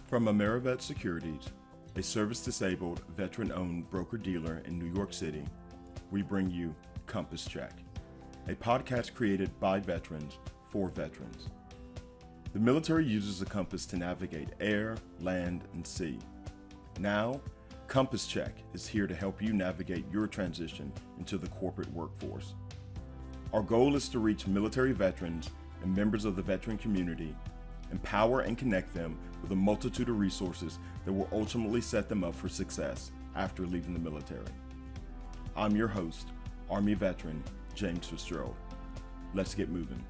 From AmeriVet Securities, a service-disabled, veteran-owned broker-dealer in New York City, we bring you Compass Check, a podcast created by veterans for veterans. The military uses a compass to navigate air, land, and sea. Now, Compass Check is here to help you navigate your transition into the corporate workforce. Our goal is to reach military veterans and members of the veteran community, empower and connect them with a multitude of resources that will ultimately set them up for success after leaving the military. I'm your host, Army veteran James Fitzgerald. Let's get moving.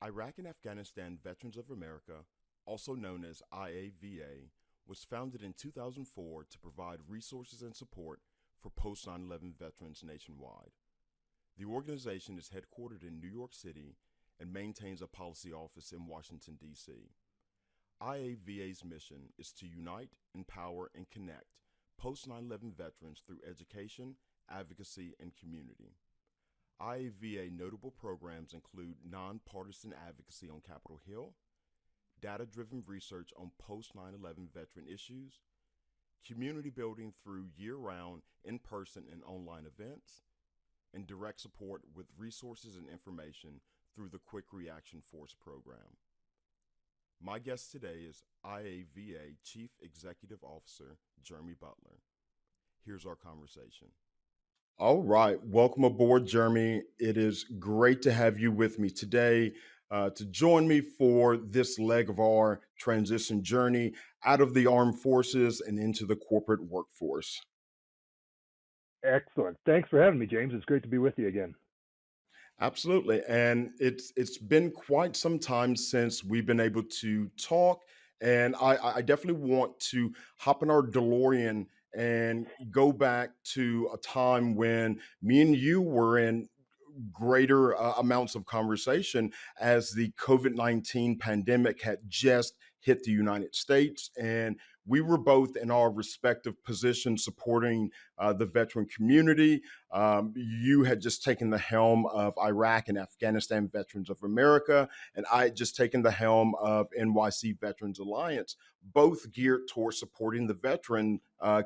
Iraq and Afghanistan Veterans of America, also known as IAVA, was founded in 2004 to provide resources and support for post 9/11 veterans nationwide. The organization is headquartered in New York City and maintains a policy office in Washington, D.C. IAVA's mission is to unite, empower, and connect post 9/11 veterans through education, advocacy, and community. IAVA notable programs include nonpartisan advocacy on Capitol Hill, data-driven research on post 9/11 veteran issues, community building through year-round in-person and online events, and direct support with resources and information through the Quick Reaction Force program. My guest today is IAVA Chief Executive Officer Jeremy Butler. Here's our conversation. All right, welcome aboard, Jeremy. It is great to have you with me today to join me for this leg of our transition journey out of the armed forces and into the corporate workforce. Excellent. Thanks for having me, James. It's great to be with you again. Absolutely. And it's been quite some time since we've been able to talk. And I definitely want to hop in our DeLorean and go back to a time when me and you were in greater amounts of conversation as the COVID-19 pandemic had just hit the United States. And we were both in our respective positions supporting the veteran community. You had just taken the helm of Iraq and Afghanistan Veterans of America, and I had just taken the helm of NYC Veterans Alliance, both geared towards supporting the veteran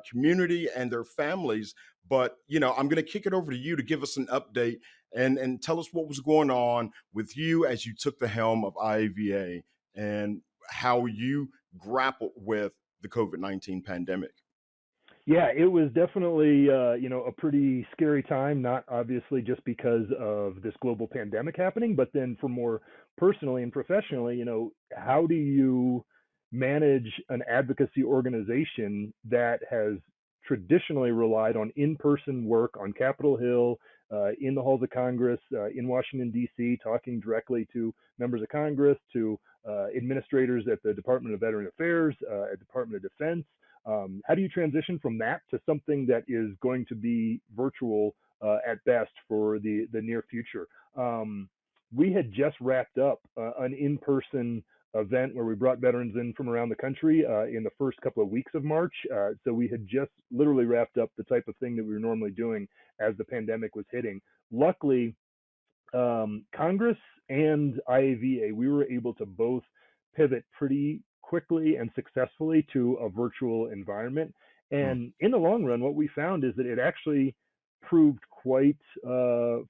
community and their families. But, I'm going to kick it over to you to give us an update and tell us what was going on with you as you took the helm of IAVA and how you grappled with the COVID-19 pandemic. Yeah, it was definitely, a pretty scary time, not obviously just because of this global pandemic happening, but then for more personally and professionally, how do you manage an advocacy organization that has traditionally relied on in-person work on Capitol Hill, in the halls of Congress, in Washington, D.C., talking directly to members of Congress, to administrators at the Department of Veteran Affairs, at Department of Defense. How do you transition from that to something that is going to be virtual at best for the near future? We had just wrapped up an in-person event where we brought veterans in from around the country in the first couple of weeks of March. So we had just literally wrapped up the type of thing that we were normally doing as the pandemic was hitting. Luckily, Congress and IAVA, we were able to both pivot pretty quickly and successfully to a virtual environment. And in the long run, what we found is that it actually proved quite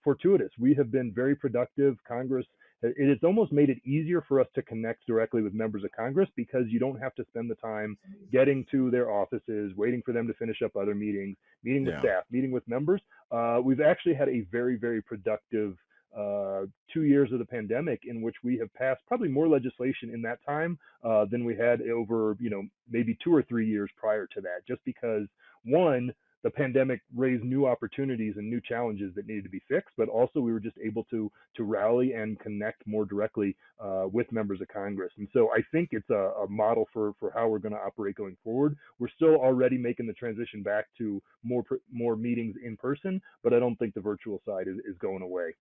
fortuitous. We have been very productive. Congress, it has almost made it easier for us to connect directly with members of Congress because you don't have to spend the time getting to their offices, waiting for them to finish up other meetings, meeting with staff, meeting with members. We've actually had a very, very productive 2 years of the pandemic in which we have passed probably more legislation in that time than we had over, maybe 2 or 3 years prior to that, just because one, the pandemic raised new opportunities and new challenges that needed to be fixed, but also we were just able to rally and connect more directly with members of Congress. And so I think it's a model for how we're going to operate going forward. We're still already making the transition back to more meetings in person, but I don't think the virtual side is going away.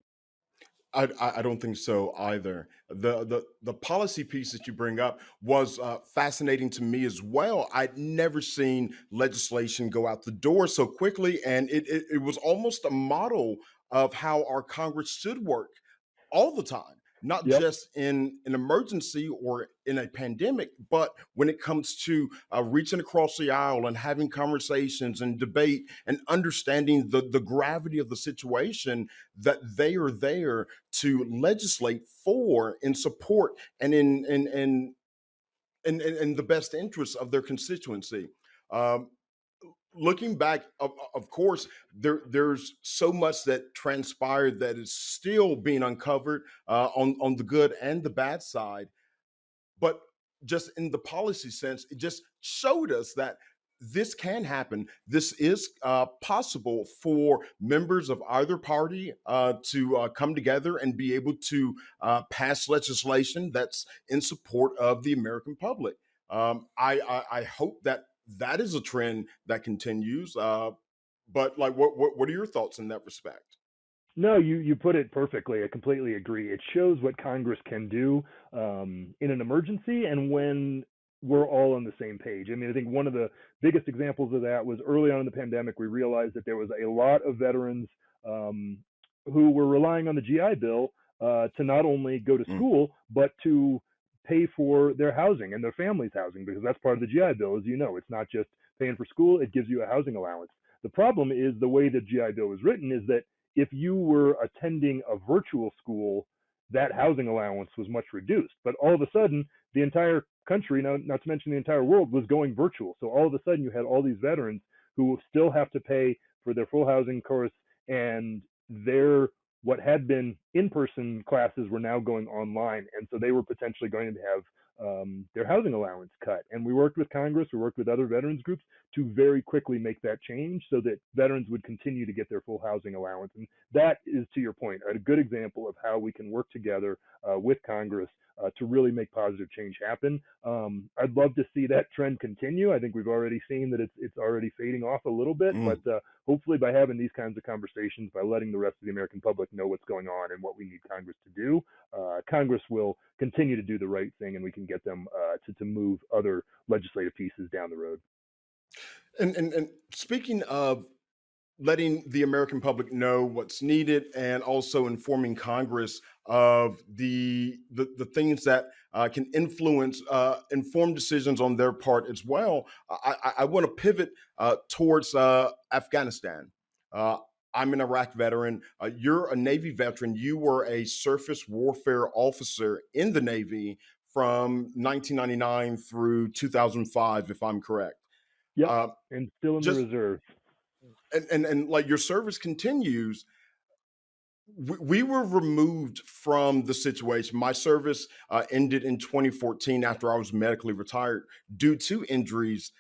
I don't think so either. The policy piece that you bring up was fascinating to me as well. I'd never seen legislation go out the door so quickly, and it was almost a model of how our Congress should work all the time. not Yep. just in an emergency or in a pandemic, but when it comes to reaching across the aisle and having conversations and debate and understanding the gravity of the situation, that they are there to legislate for, in support, and in the best interests of their constituency. Um, Looking back, of course, there's so much that transpired that is still being uncovered on the good and the bad side. But just in the policy sense, it just showed us that this can happen. This is possible for members of either party to come together and be able to pass legislation that's in support of the American public. I hope that that is a trend that continues. But like, what are your thoughts in that respect? No, you put it perfectly. I completely agree. It shows what Congress can do in an emergency and when we're all on the same page. I mean, I think one of the biggest examples of that was early on in the pandemic. We realized that there was a lot of veterans um, who were relying on the GI Bill to not only go to Mm, school but to pay for their housing and their family's housing, because that's part of the GI Bill, as you know. It's not just paying for school; it gives you a housing allowance. The problem is the way the GI Bill was written is that if you were attending a virtual school, that housing allowance was much reduced. But all of a sudden, the entire country, not to mention the entire world, was going virtual. So all of a sudden, you had all these veterans who still have to pay for their full housing course, and their what had been in-person classes were now going online, and so they were potentially going to have their housing allowance cut. And we worked with Congress, we worked with other veterans groups to very quickly make that change so that veterans would continue to get their full housing allowance. And that is, to your point, a good example of how we can work together with Congress to really make positive change happen. I'd love to see that trend continue. I think we've already seen that it's already fading off a little bit, but mm. hopefully by having these kinds of conversations, by letting the rest of the American public know what's going on and what we need Congress to do, Congress will continue to do the right thing, and we can get them to move other legislative pieces down the road. And speaking of letting the American public know what's needed and also informing Congress of the things that can influence informed decisions on their part as well. I want to pivot towards Afghanistan. Uh, I'm an Iraq veteran. You're a Navy veteran. You were a surface warfare officer in the Navy from 1999 through 2005, if I'm correct. Yep, Uh, and still in the just reserve. and like your service continues. We were removed from the situation. My service ended in 2014 after I was medically retired due to injuries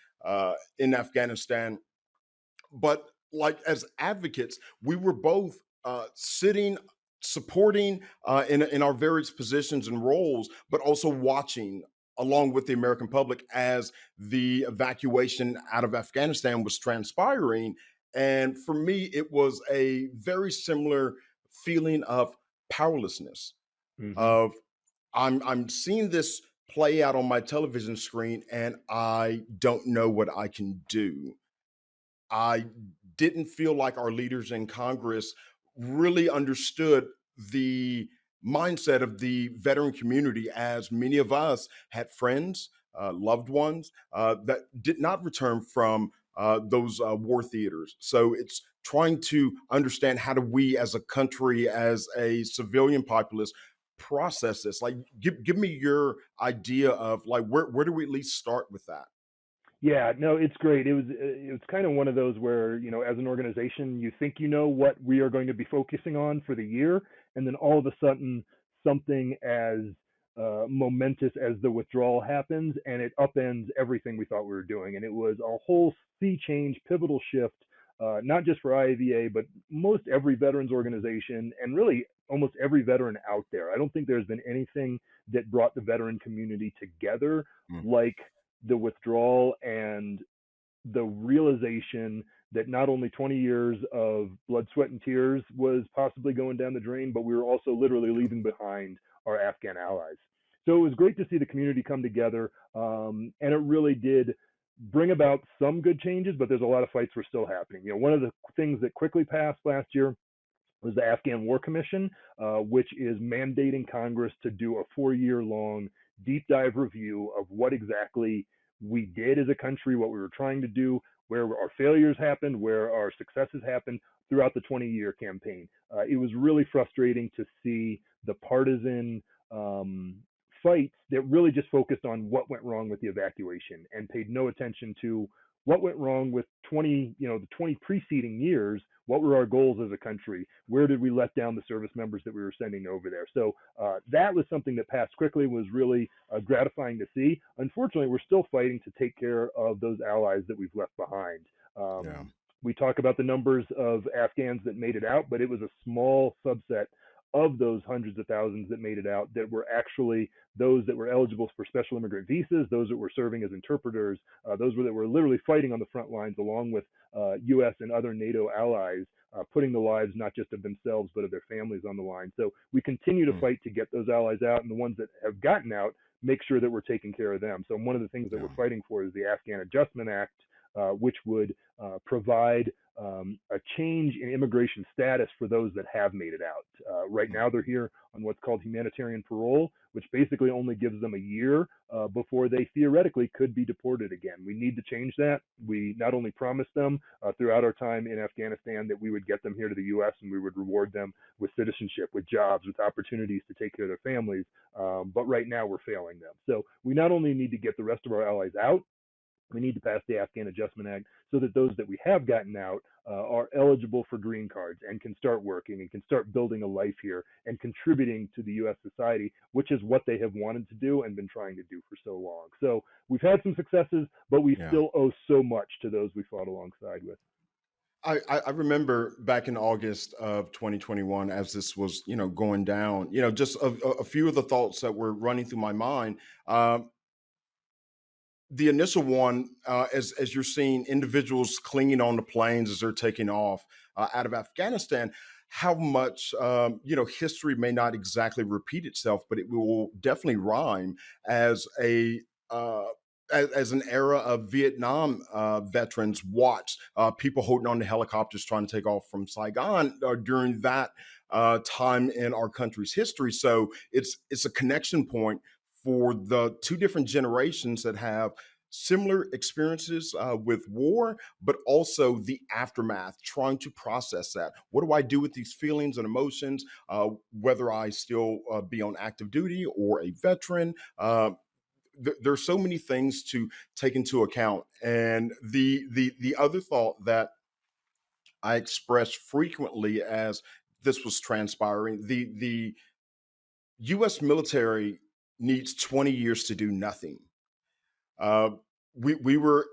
in Afghanistan. But like as advocates, we were both sitting, supporting in our various positions and roles, but also watching along with the American public as the evacuation out of Afghanistan was transpiring. And for me, it was a very similar feeling of powerlessness. Hmm. Of I'm seeing this play out on my television screen, and I don't know what I can do. I didn't feel like our leaders in Congress really understood the mindset of the veteran community, as many of us had friends, loved ones that did not return from those war theaters. So it's trying to understand how do we as a country, as a civilian populace, process this. Like, give me your idea of like where do we at least start with that? Yeah, no, it's great. It was kind of one of those where, as an organization, you think you know what we are going to be focusing on for the year, and then all of a sudden something as momentous as the withdrawal happens, and it upends everything we thought we were doing. And it was a whole sea change, pivotal shift, not just for IAVA, but most every veterans organization, and really almost every veteran out there. I don't think there's been anything that brought the veteran community together Mm, like the withdrawal and the realization that not only 20 years of blood, sweat, and tears was possibly going down the drain, but we were also literally leaving behind our Afghan allies. So it was great to see the community come together, and it really did bring about some good changes, but there's a lot of fights were still happening. One of the things that quickly passed last year was the Afghan War Commission, which is mandating Congress to do a 4-year long deep dive review of what exactly we did as a country, what we were trying to do, where our failures happened, where our successes happened throughout the 20-year campaign. It was really frustrating to see the partisan fights that really just focused on what went wrong with the evacuation and paid no attention to what went wrong with the 20 preceding years. What were our goals as a country? Where did we let down the service members that we were sending over there? So that was something that passed quickly, was really gratifying to see. Unfortunately, we're still fighting to take care of those allies that we've left behind. Yeah. We talk about the numbers of Afghans that made it out, but it was a small subset of those hundreds of thousands that made it out that were actually those that were eligible for special immigrant visas, those that were serving as interpreters, those that were literally fighting on the front lines along with U.S. and other NATO allies, putting the lives not just of themselves but of their families on the line. So we continue to fight to get those allies out, and the ones that have gotten out, make sure that we're taking care of them. So one of the things that we're fighting for is the Afghan Adjustment Act, which would provide a change in immigration status for those that have made it out. Right now, they're here on what's called humanitarian parole, which basically only gives them a year before they theoretically could be deported again. We need to change that. We not only promised them throughout our time in Afghanistan that we would get them here to the U.S. and we would reward them with citizenship, with jobs, with opportunities to take care of their families, but right now we're failing them. So we not only need to get the rest of our allies out, we need to pass the Afghan Adjustment Act so that those that we have gotten out are eligible for green cards and can start working and can start building a life here and contributing to the U.S. society, which is what they have wanted to do and been trying to do for so long. So we've had some successes, but we still owe so much to those we fought alongside with. I remember back in August of 2021, as this was, going down, just a few of the thoughts that were running through my mind. The initial one, as you're seeing individuals clinging on to planes as they're taking off out of Afghanistan, how much history may not exactly repeat itself, but it will definitely rhyme as a as an era of Vietnam veterans watched people holding on to helicopters trying to take off from Saigon during that time in our country's history. So it's a connection point for the two different generations that have similar experiences with war, but also the aftermath, trying to process that. What do I do with these feelings and emotions, whether I still be on active duty or a veteran? There's so many things to take into account. And the other thought that I expressed frequently as this was transpiring, the U.S. military needs 20 years to do nothing. We were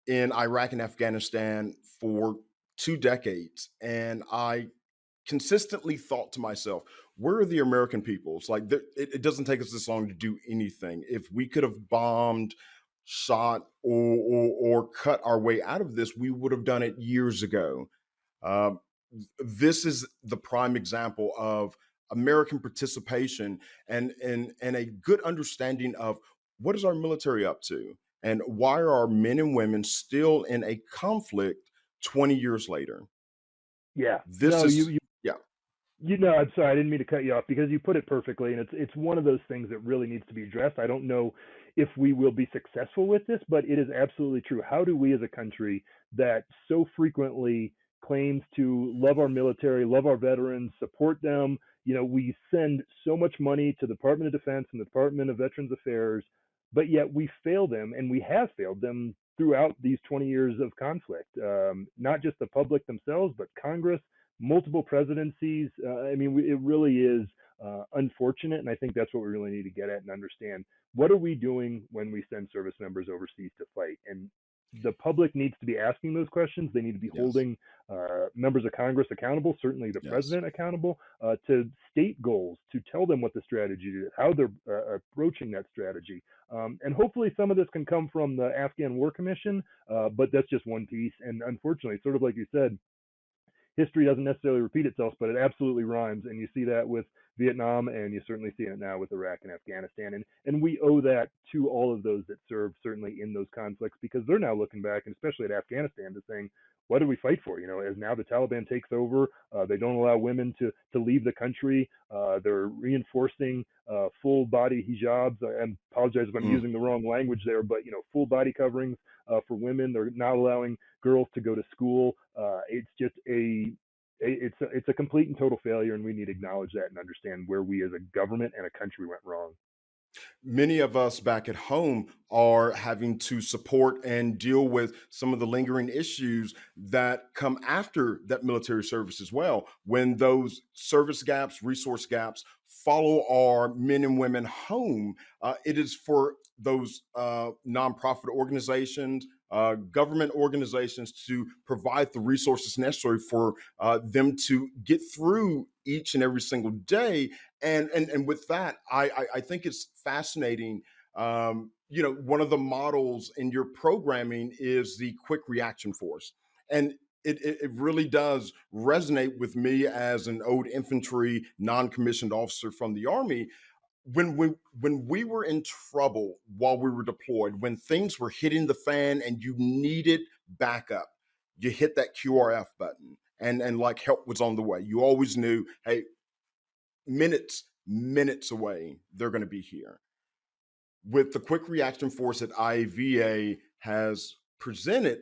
in Iraq and Afghanistan for 2 decades, and I consistently thought to myself, where are the American people? It's like it doesn't take us this long to do anything. If we could have bombed, shot, or cut our way out of this, we would have done it years ago. Uh, this is the prime example of American participation and a good understanding of what is our military up to and why are our men and women still in a conflict 20 years later. Yeah. This No, is yeah. I'm sorry, I didn't mean to cut you off because you put it perfectly, and it's one of those things that really needs to be addressed. I don't know if we will be successful with this, but it is absolutely true. How do we as a country that so frequently claims to love our military, love our veterans, support them, we send so much money to the Department of Defense and the Department of Veterans Affairs, but yet we fail them, and we have failed them throughout these 20 years of conflict. Not just the public themselves, but Congress, multiple presidencies. It really is unfortunate, and I think that's what we really need to get at and understand. What are we doing when we send service members overseas to fight? And the public needs to be asking those questions. They need to be holding members of Congress accountable, certainly the president accountable, to state goals, to tell them what the strategy is, how they're approaching that strategy. And hopefully some of this can come from the Afghan War Commission, but that's just one piece. And unfortunately, sort of like you said, history doesn't necessarily repeat itself, but it absolutely rhymes. And you see that with Vietnam, and you certainly see it now with Iraq and Afghanistan. And we owe that to all of those that served, certainly in those conflicts, because they're now looking back, and especially at Afghanistan, to saying, what did we fight for? As now the Taliban takes over, they don't allow women to leave the country. They're reinforcing full body hijabs. I apologize if I'm Mm. using the wrong language there, but full body coverings for women. They're not allowing girls to go to school. It's just it's a complete and total failure, and we need to acknowledge that and understand where we as a government and a country went wrong. Many of us back at home are having to support and deal with some of the lingering issues that come after that military service as well. When those service gaps, resource gaps follow our men and women home, it is for those nonprofit organizations, government organizations to provide the resources necessary for them to get through each and every single day. And with that, I think it's fascinating. One of the models in your programming is the quick reaction force, and it really does resonate with me as an old infantry non-commissioned officer from the Army. When we were in trouble while we were deployed, when things were hitting the fan and you needed backup, you hit that QRF button, and like help was on the way. You always knew, hey, minutes away, they're going to be here. With the quick reaction force that IAVA has presented,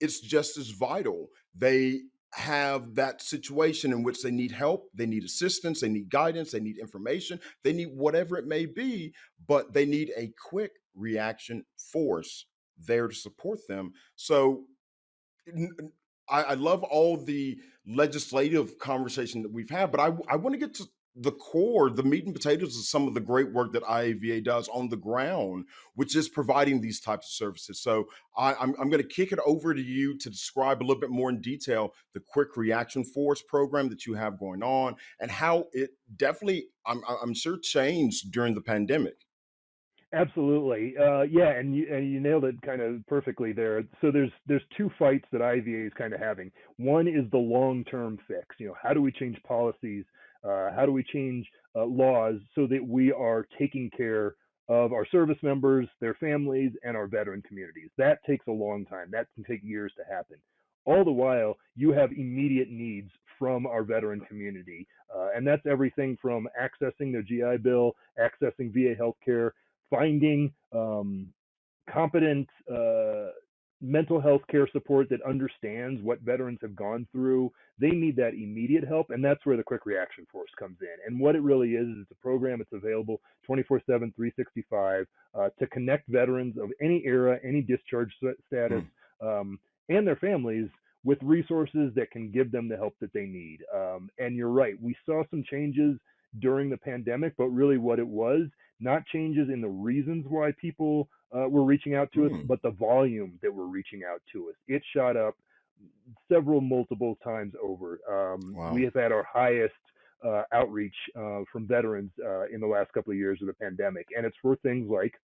it's just as vital. They have that situation in which they need help, they need assistance, they need guidance, they need information, they need whatever it may be, but they need a quick reaction force there to support them. So I love all the legislative conversation that we've had, but I want to get to the core, the meat and potatoes of some of the great work that IAVA does on the ground, which is providing these types of services. So I'm going to kick it over to you to describe a little bit more in detail the Quick Reaction Force program that you have going on and how it definitely, I'm sure, changed during the pandemic. Absolutely. Yeah, and you nailed it kind of perfectly there. So there's two fights that IVA is kind of having. One is the long-term fix. How do we change policies? How do we change laws so that we are taking care of our service members, their families, and our veteran communities? That takes a long time. That can take years to happen. All the while, you have immediate needs from our veteran community, and that's everything from accessing their GI Bill, accessing VA healthcare, finding competent mental health care support that understands what veterans have gone through. They need that immediate help, and that's where the Quick Reaction Force comes in. And what it really is it's a program. It's available 24/7, 365 to connect veterans of any era, any discharge status, and their families with resources that can give them the help that they need. And you're right, we saw some changes during the pandemic, but really what it was, not changes in the reasons why people were reaching out to us, but the volume that were reaching out to us. It shot up multiple times over. Wow. We have had our highest outreach from veterans in the last couple of years of the pandemic, and it's for things like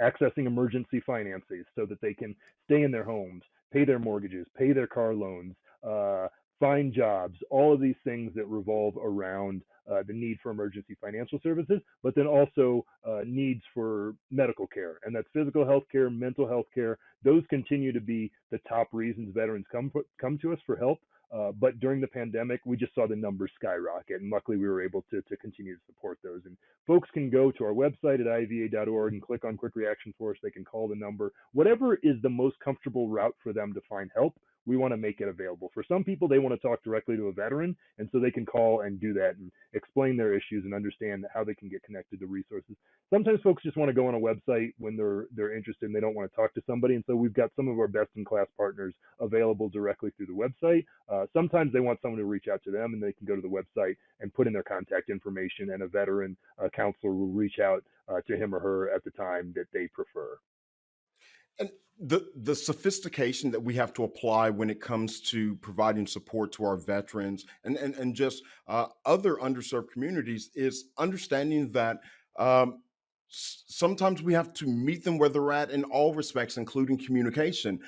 accessing emergency finances so that they can stay in their homes, pay their mortgages, pay their car loans, find jobs, all of these things that revolve around the need for emergency financial services, but then also needs for medical care. And that's physical health care, mental health care. Those continue to be the top reasons veterans come to us for help. But during the pandemic, we just saw the numbers skyrocket, and luckily we were able to continue to support those. And folks can go to our website at iava.org and click on Quick Reaction Force. They can call the number. Whatever is the most comfortable route for them to find help, we want to make it available. For some people, they want to talk directly to a veteran, and so they can call and do that and explain their issues and understand how they can get connected to resources. Sometimes folks just want to go on a website when they're interested and they don't want to talk to somebody, and so we've got some of our best-in-class partners available directly through the website. Sometimes they want someone to reach out to them, and they can go to the website and put in their contact information, and a veteran counselor will reach out to him or her at the time that they prefer. And the sophistication that we have to apply when it comes to providing support to our veterans and just other underserved communities is understanding that sometimes we have to meet them where they're at in all respects, including communication.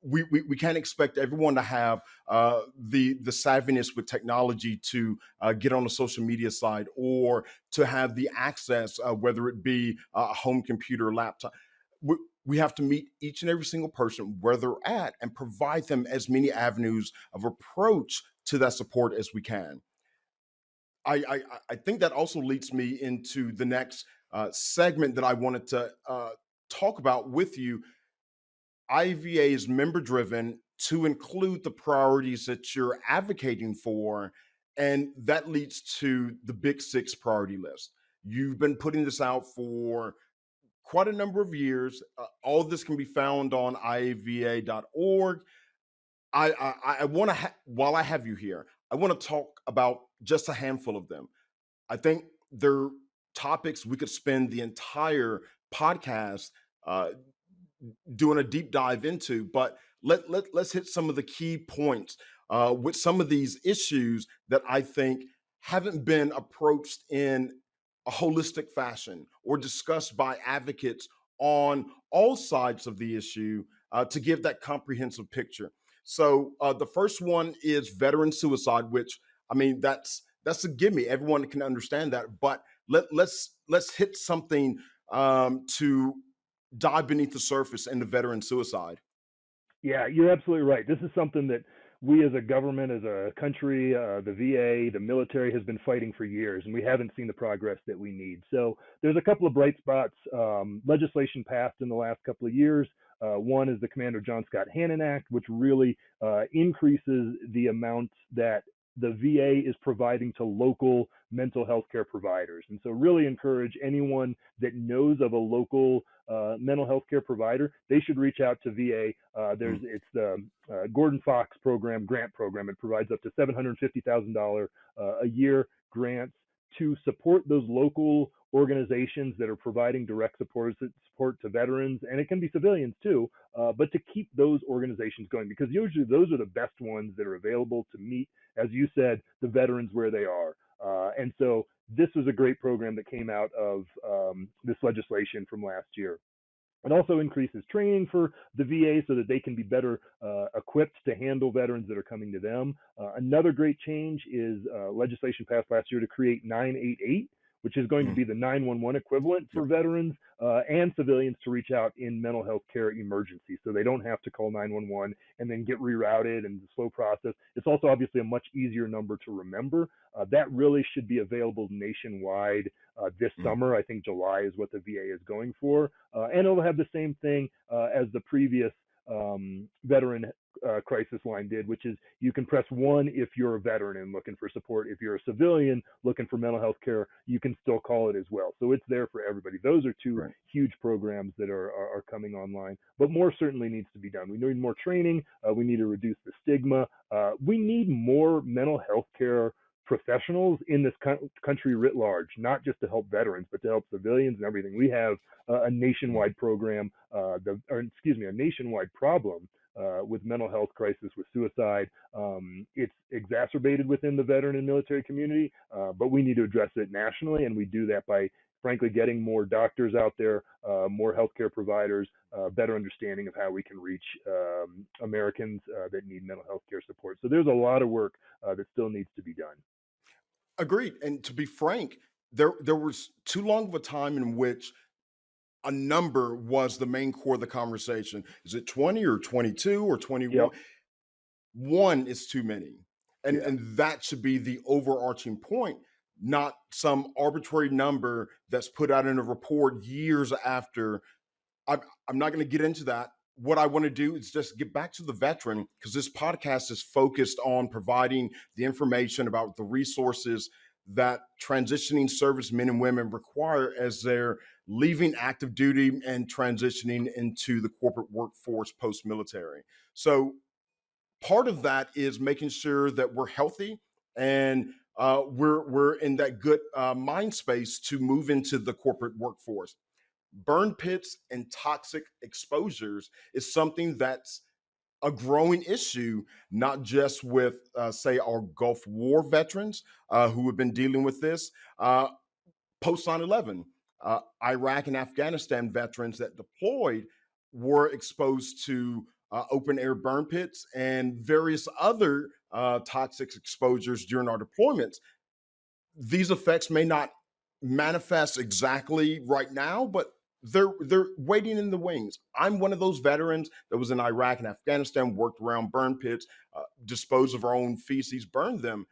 We can't expect everyone to have the savviness with technology to get on the social media side or to have the access, whether it be a home computer, laptop. we have to meet each and every single person where they're at and provide them as many avenues of approach to that support as we can. I think that also leads me into the next segment that I wanted to talk about with you. IAVA is member driven to include the priorities that you're advocating for, and that leads to the Big Six priority list. You've been putting this out for quite a number of years. All of this can be found on IAVA.org. I want to, while I have you here, I want to talk about just a handful of them. I think they're topics we could spend the entire podcast doing a deep dive into, but let's hit some of the key points with some of these issues that I think haven't been approached in a holistic fashion or discussed by advocates on all sides of the issue to give that comprehensive picture. So the first one is veteran suicide, which, I mean, that's a gimme. Everyone can understand that, but let's hit something to dive beneath the surface into veteran suicide. Yeah, you're absolutely right. This is something that we as a government, as a country, the VA, the military has been fighting for years, and we haven't seen the progress that we need. So there's a couple of bright spots. Legislation passed in the last couple of years. One is the Commander John Scott Hannon Act, which really increases the amount that the VA is providing to local mental health care providers. And so really encourage anyone that knows of a local mental health care provider, they should reach out to VA. It's the Gordon Fox program, grant program. It provides up to $750,000 a year grants to support those local organizations that are providing direct support to veterans, and it can be civilians too, but to keep those organizations going, because usually those are the best ones that are available to meet, as you said, the veterans where they are. And so this was a great program that came out of this legislation from last year. It also increases training for the VA so that they can be better equipped to handle veterans that are coming to them. Another great change is legislation passed last year to create 988, which is going to be the 911 equivalent for veterans and civilians to reach out in mental health care emergencies. So they don't have to call 911 and then get rerouted and the slow process. It's also obviously a much easier number to remember. That really should be available nationwide this summer. I think July is what the VA is going for. And it'll have the same thing as the previous veteran crisis line did, which is you can press 1 if you're a veteran and looking for support. If you're a civilian looking for mental health care, you can still call it as well. So it's there for everybody. Those are two huge programs that are coming online, but more certainly needs to be done. We need more training. We need to reduce the stigma. We need more mental health care professionals in this country writ large, not just to help veterans, but to help civilians and everything. We have a nationwide program, a nationwide problem with mental health crisis, with suicide. It's exacerbated within the veteran and military community, but we need to address it nationally, and we do that by, frankly, getting more doctors out there, more healthcare providers, better understanding of how we can reach Americans that need mental health care support. So there's a lot of work that still needs to be done. Agreed. And to be frank, there was too long of a time in which a number was the main core of the conversation. Is it 20 or 22 or 21? Yep. One is too many. And that should be the overarching point, not some arbitrary number that's put out in a report years after. I'm not going to get into that. What I want to do is just get back to the veteran, because this podcast is focused on providing the information about the resources that transitioning servicemen and women require as they're leaving active duty and transitioning into the corporate workforce post-military. So part of that is making sure that we're healthy and we're in that good mind space to move into the corporate workforce. Burn pits and toxic exposures is something that's a growing issue, not just with, say, our Gulf War veterans who have been dealing with this. Post 9/11, Iraq and Afghanistan veterans that deployed were exposed to open air burn pits and various other toxic exposures during our deployments. These effects may not manifest exactly right now, but they're waiting in the wings. I'm one of those veterans that was in Iraq and Afghanistan, worked around burn pits, disposed of our own feces, burned them.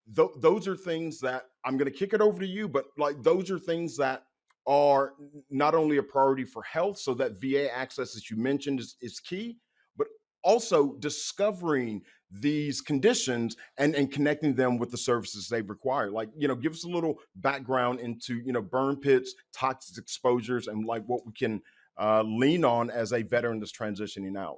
Those are things that I'm going to kick it over to you, but like those are things that are not only a priority for health, so that VA access, as you mentioned, is key, but also discovering these conditions and connecting them with the services they require. Like, give us a little background into, burn pits, toxic exposures, and like what we can lean on as a veteran that's transitioning out.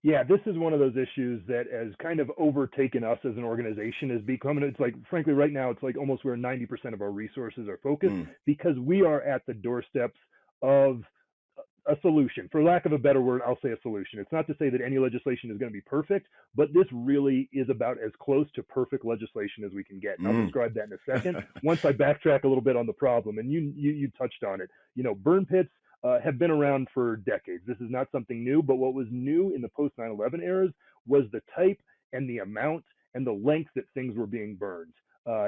Yeah, this is one of those issues that has kind of overtaken us as an organization. Is becoming, it's like, frankly, right now, it's like almost where 90% of our resources are focused, Mm. because we are at the doorsteps of a solution. For lack of a better word, I'll say a solution. It's not to say that any legislation is going to be perfect, but this really is about as close to perfect legislation as we can get. And I'll Mm. describe that in a second once I backtrack a little bit on the problem. And you touched on it. Burn pits have been around for decades. This is not something new, but what was new in the post 9/11 eras was the type and the amount and the length that things were being burned.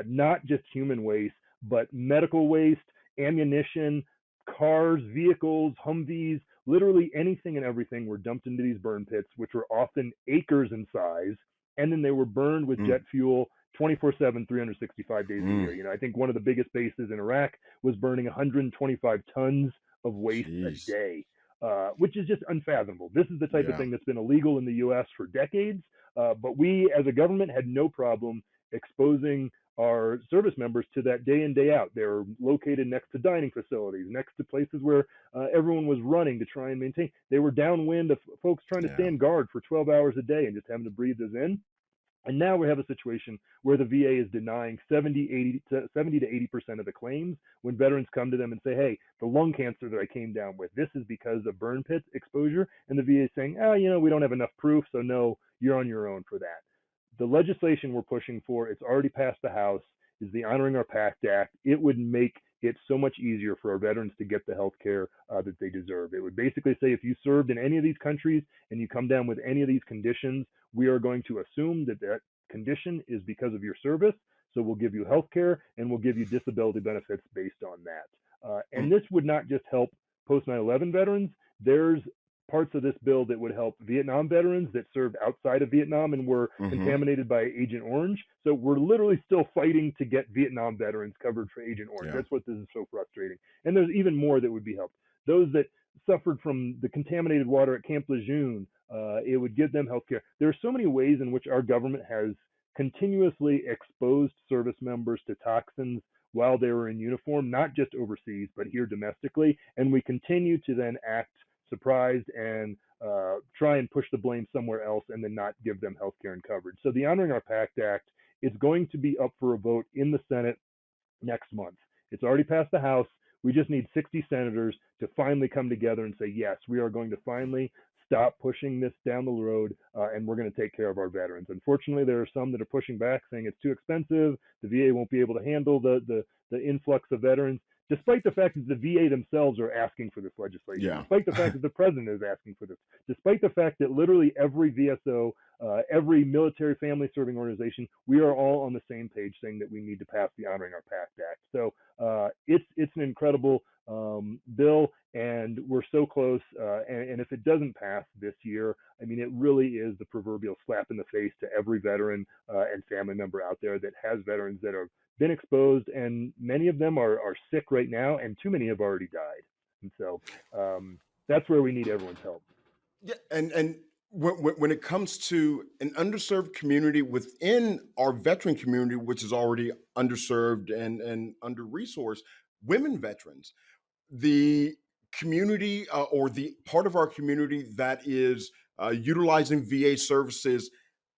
Not just human waste, but medical waste, ammunition, cars, vehicles, Humvees, literally anything and everything were dumped into these burn pits, which were often acres in size. And then they were burned with Mm. jet fuel 24/7, 365 days a year. Mm. I think one of the biggest bases in Iraq was burning 125 tons of waste a Jeez. day, which is just unfathomable. This is the type of Yeah. thing that's been illegal in the U.S. for decades, but we as a government had no problem exposing our service members to that day in, day out. They're located next to dining facilities, next to places where everyone was running to try and maintain. They were downwind of folks trying to Yeah. stand guard for 12 hours a day and just having to breathe this in. And now we have a situation where the VA is denying 70 to 80% of the claims when veterans come to them and say, hey, the lung cancer that I came down with, this is because of burn pit exposure. And the VA is saying, we don't have enough proof, so no, you're on your own for that. The legislation we're pushing for, it's already passed the House, is the Honoring Our Pact Act. It would make it so much easier for our veterans to get the health care that they deserve. It would basically say if you served in any of these countries and you come down with any of these conditions, we are going to assume that that condition is because of your service. So we'll give you health care and we'll give you disability benefits based on that. And Mm. this would not just help post 9/11 veterans. There's parts of this bill that would help Vietnam veterans that served outside of Vietnam and were Mm-hmm. contaminated by Agent Orange. So we're literally still fighting to get Vietnam veterans covered for Agent Orange. Yeah. That's what this is so frustrating. And there's even more that would be helped. Those that suffered from the contaminated water at Camp Lejeune, it would give them health care. There are so many ways in which our government has continuously exposed service members to toxins while they were in uniform, not just overseas, but here domestically. And we continue to then act surprised and try and push the blame somewhere else and then not give them health care and coverage. So the Honoring Our Pact Act is going to be up for a vote in the Senate next month. It's already passed the House. We just need 60 senators to finally come together and say, yes, we are going to finally stop pushing this down the road and we're going to take care of our veterans. Unfortunately, there are some that are pushing back saying it's too expensive. The VA won't be able to handle the influx of veterans, despite the fact that the VA themselves are asking for this legislation, Yeah. despite the fact that the president is asking for this, despite the fact that literally every VSO, every military family serving organization, we are all on the same page saying that we need to pass the Honoring Our Pact Act. So it's an incredible bill, and we're so close. And if it doesn't pass this year, I mean, it really is the proverbial slap in the face to every veteran and family member out there that has veterans that have been exposed, and many of them are sick right now, and too many have already died. And so that's where we need everyone's help. Yeah, and when it comes to an underserved community within our veteran community, which is already underserved and under resourced, women veterans, the community or the part of our community that is utilizing VA services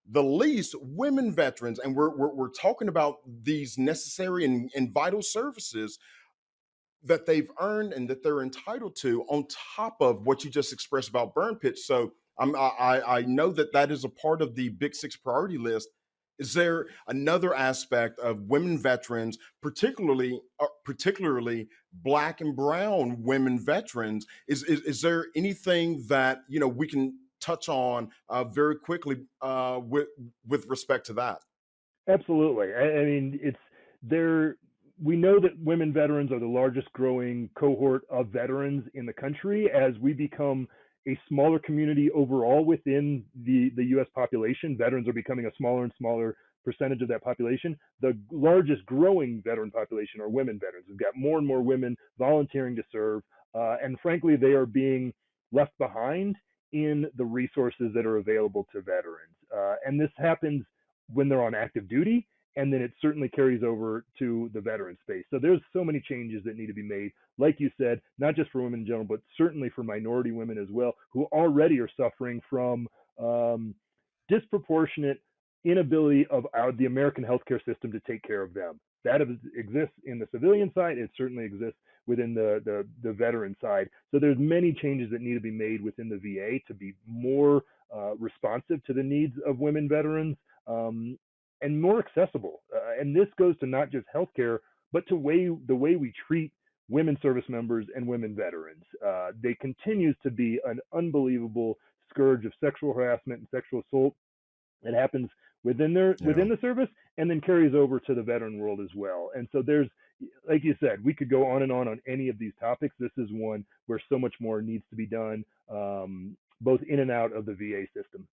the least, women veterans, and we're talking about these necessary and vital services that they've earned and that they're entitled to, on top of what you just expressed about burn pits. So I know that that is a part of the Big Six priority list. Is there another aspect of women veterans, particularly Black and Brown women veterans? Is there anything that we can touch on very quickly with respect to that? Absolutely. I mean, it's there. we know that women veterans are the largest growing cohort of veterans in the country. As we become a smaller community overall within the U.S. population, veterans are becoming a smaller and smaller percentage of that population. The largest growing veteran population are women veterans. We've got more and more women volunteering to serve, and frankly, they are being left behind in the resources that are available to veterans. And this happens when they're on active duty, and then it certainly carries over to the veteran space. So there's so many changes that need to be made, like you said, not just for women in general, but certainly for minority women as well, who already are suffering from disproportionate inability of the American healthcare system to take care of them. That exists in the civilian side. It certainly exists within the veteran side. So there's many changes that need to be made within the VA to be more responsive to the needs of women veterans, and more accessible. And this goes to not just healthcare, but to the way we treat women service members and women veterans. They continues to be an unbelievable scourge of sexual harassment and sexual assault that happens within the service, and then carries over to the veteran world as well. And so there's, like you said, we could go on any of these topics. This is one where so much more needs to be done, both in and out of the VA system.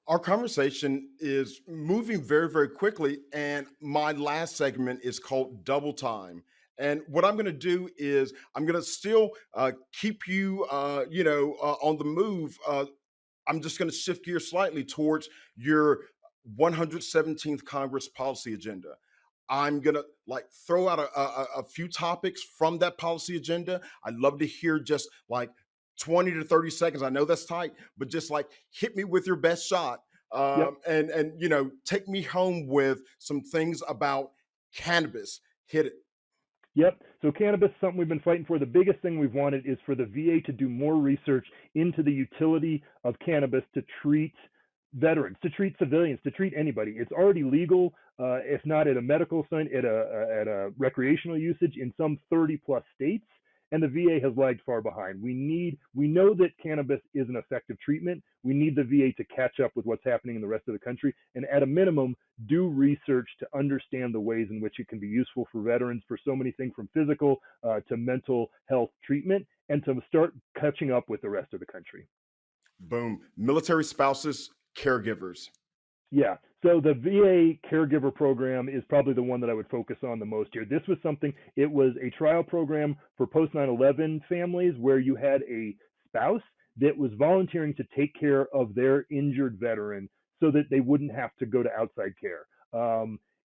Our conversation is moving very, very quickly, and my last segment is called Double Time. And what I'm going to do is I'm going to still keep you, on the move. I'm just going to shift gears slightly towards your 117th Congress policy agenda. I'm going to throw out a few topics from that policy agenda. I'd love to hear just 20 to 30 seconds. I know that's tight, but just hit me with your best shot. Yep. And take me home with some things about cannabis. Hit it. Yep. So cannabis is something we've been fighting for. The biggest thing we've wanted is for the VA to do more research into the utility of cannabis to treat veterans, to treat civilians, to treat anybody. It's already legal, if not at a medical site, at a recreational usage in some 30 plus states. And the VA has lagged far behind. We know that cannabis is an effective treatment. We need the VA to catch up with what's happening in the rest of the country, and at a minimum, do research to understand the ways in which it can be useful for veterans for so many things, from physical to mental health treatment, and to start catching up with the rest of the country. Boom. Military spouses, caregivers. Yeah. So the VA caregiver program is probably the one that I would focus on the most here. This was it was a trial program for post 9/11 families where you had a spouse that was volunteering to take care of their injured veteran so that they wouldn't have to go to outside care.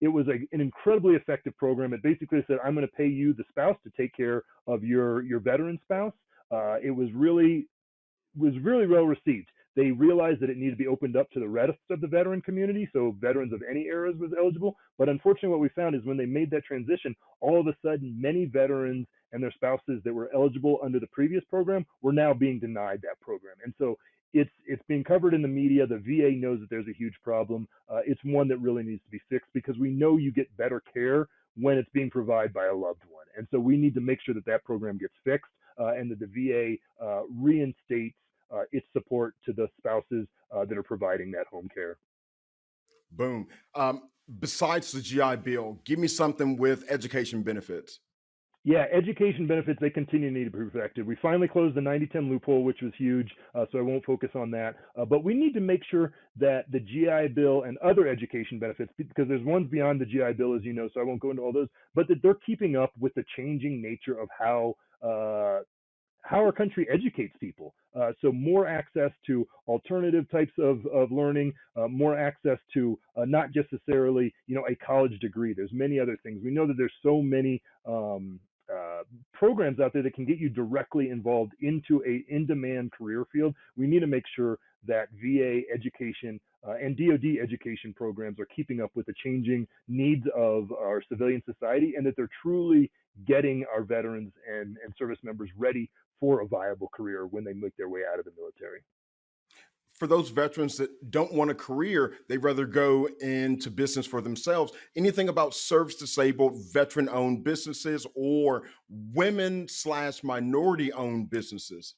It was an incredibly effective program. It basically said, I'm going to pay you, the spouse, to take care of your veteran spouse. It was really well received. They realized that it needed to be opened up to the rest of the veteran community, so veterans of any eras was eligible. But unfortunately, what we found is when they made that transition, all of a sudden, many veterans and their spouses that were eligible under the previous program were now being denied that program. And so it's being covered in the media. The VA knows that there's a huge problem. It's one that really needs to be fixed, because we know you get better care when it's being provided by a loved one. And so we need to make sure that program gets fixed, and that the VA reinstates its support to the spouses that are providing that home care. Boom. Besides the GI Bill, give me something with education benefits. Yeah, education benefits, they continue to need to be perfected. We finally closed the 90/10 loophole, which was huge, so I won't focus on that. But we need to make sure that the GI Bill and other education benefits, because there's ones beyond the GI Bill, as you know, so I won't go into all those, but that they're keeping up with the changing nature of how our country educates people. So more access to alternative types of learning, more access to not just necessarily, a college degree. There's many other things. We know that there's so many programs out there that can get you directly involved into a in-demand career field. We need to make sure that VA education and DoD education programs are keeping up with the changing needs of our civilian society, and that they're truly getting our veterans and service members ready for a viable career when they make their way out of the military. For those veterans that don't want a career, they'd rather go into business for themselves. Anything about service-disabled, veteran-owned businesses or women/minority-owned businesses?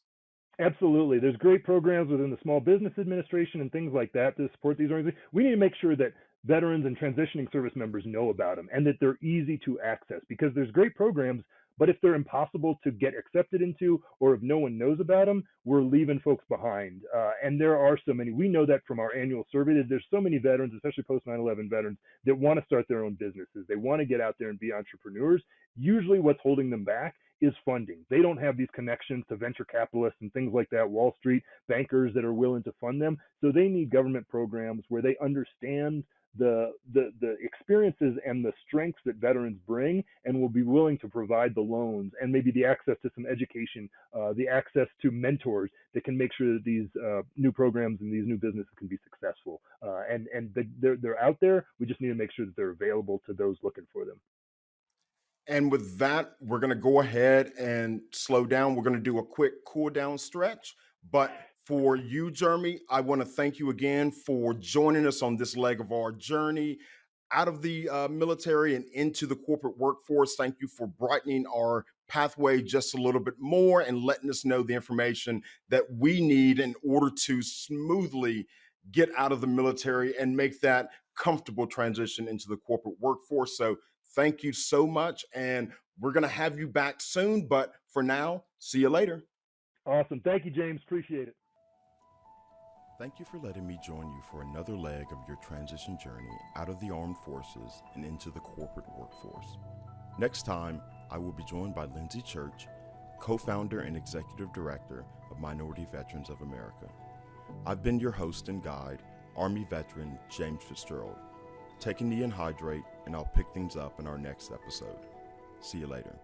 Absolutely. There's great programs within the Small Business Administration and things like that to support these organizations. We need to make sure that veterans and transitioning service members know about them and that they're easy to access, because there's great programs, but if they're impossible to get accepted into, or if no one knows about them, we're leaving folks behind. And there are so many. We know that from our annual survey, that there's so many veterans, especially post 9/11 veterans, that want to start their own businesses. They want to get out there and be entrepreneurs. Usually what's holding them back is funding. They don't have these connections to venture capitalists and things like that, Wall Street bankers that are willing to fund them. So they need government programs where they understand the experiences and the strengths that veterans bring, and will be willing to provide the loans and maybe the access to some education, the access to mentors that can make sure that these new programs and these new businesses can be successful. They're out there. We just need to make sure that they're available to those looking for them. And with that, we're going to go ahead and slow down. We're going to do a quick cool down stretch. But for you, Jeremy, I want to thank you again for joining us on this leg of our journey out of the military and into the corporate workforce. Thank you for brightening our pathway just a little bit more and letting us know the information that we need in order to smoothly get out of the military and make that comfortable transition into the corporate workforce. So thank you so much. And we're going to have you back soon. But for now, see you later. Awesome. Thank you, James. Appreciate it. Thank you for letting me join you for another leg of your transition journey out of the armed forces and into the corporate workforce. Next time, I will be joined by Lindsay Church, co-founder and executive director of Minority Veterans of America. I've been your host and guide, Army veteran James Fitzgerald. Take a knee and hydrate, and I'll pick things up in our next episode. See you later.